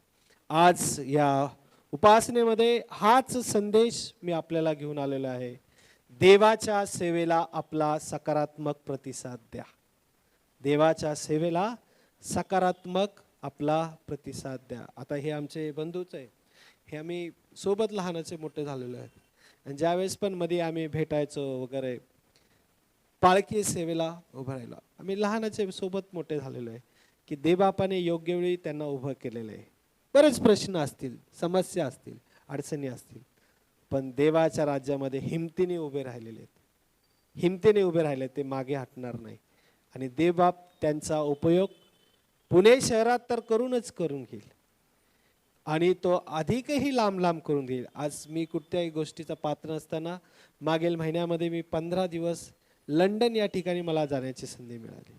आज या उपासनेमध्ये हाच संदेश मी आपल्याला घेऊन आलेला आहे. देवाच्या सेवेला आपला सकारात्मक प्रतिसाद द्या. देवाच्या सेवेला सकारात्मक आपला प्रतिसाद द्या. आता हे आमचे बंधूच आहे, हे आम्ही सोबत लहानाचे मोठे झालेलो आहेत. आणि ज्यावेळेस पण मध्ये आम्ही भेटायचो वगैरे, पालखी सेवेला उभं राहिलो, आम्ही लहानाचे सोबत मोठे झालेलो आहे की देवबापाने योग्य वेळी त्यांना उभं केलेलं आहे. बरेच प्रश्न असतील, समस्या असतील, अडचणी असतील, पण देवाच्या राज्यामध्ये हिमतीने उभे राहिलेले आहेत. हिमतीने उभे राहिले, ते मागे हटणार नाही. आणि देवबाप त्यांचा उपयोग पुणे शहरात तर करून घेईल आणि तो अधिकही लांब लांब करून घेईल. आज मी कुठल्याही गोष्टीचा पात्र नसताना मागील महिन्यामध्ये मी 15 दिवस लंडन या ठिकाणी मला जाण्याची संधी मिळाली.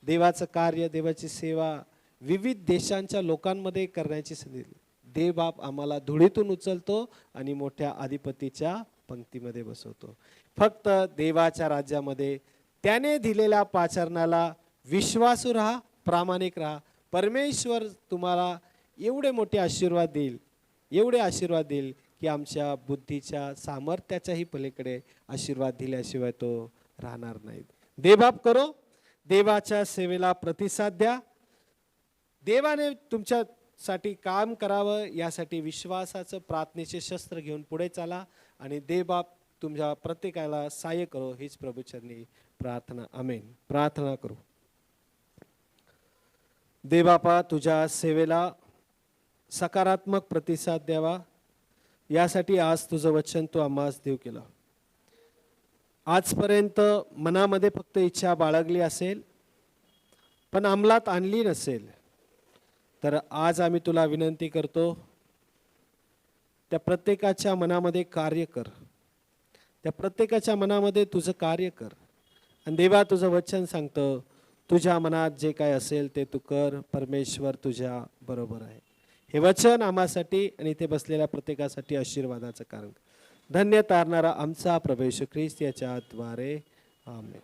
देवाचं कार्य, देवाची सेवा विविध देशांच्या लोकांमध्ये करण्याची संधी. देवबाप आम्हाला धुळीतून उचलतो आणि मोठ्या अधिपतीच्या पंक्तीमध्ये बसवतो. फक्त देवाच्या राज्यामध्ये त्याने दिलेल्या पाचारणाला विश्वासू राहा, प्रामाणिक राहा. परमेश्वर तुम्हाला एवढे मोठे आशीर्वाद देईल, एवढे आशीर्वाद देईल की आमच्या बुद्धीच्या सामर्थ्याच्याही पलीकडे आशीर्वाद दिल्याशिवाय तो राहणार नाही. देवबाप करो, देवाच्या सेवेला प्रतिसाद द्या. देवाने तुमच्यासाठी काम करावं यासाठी विश्वासाचं प्रार्थनेचे शस्त्र घेऊन पुढे चाला आणि देवबाप तुमच्या प्रत्येकाला सहाय्य करो, हीच प्रभूचरणी प्रार्थना. आमेन. प्रार्थना करू. देवबापा, तुझ्या सेवेला सकारात्मक प्रतिसाद द्यावा यासाठी आज तुझं वचन तू आम्हास देव केलं. आजपर्यंत मनामध्ये फक्त इच्छा बाळगली असेल पण अंमलात आणली नसेल, तर आज आम्ही तुला विनंती करतो, त्या प्रत्येकाच्या मनामध्ये कार्य कर, त्या प्रत्येकाच्या मनामध्ये तुझं कार्य कर. आणि देवा, तुझं वचन सांगतं, तुझ्या मनात जे काय असेल ते तू कर, परमेश्वर तुझ्या बरोबर आहे. हे वचन आम्हासाठी आणि इथे बसलेल्या प्रत्येकासाठी आशीर्वादाचं कारण. धन्य तारणारा आमचा प्रभू येशू ख्रिस्त याच्या द्वारे. आमेन.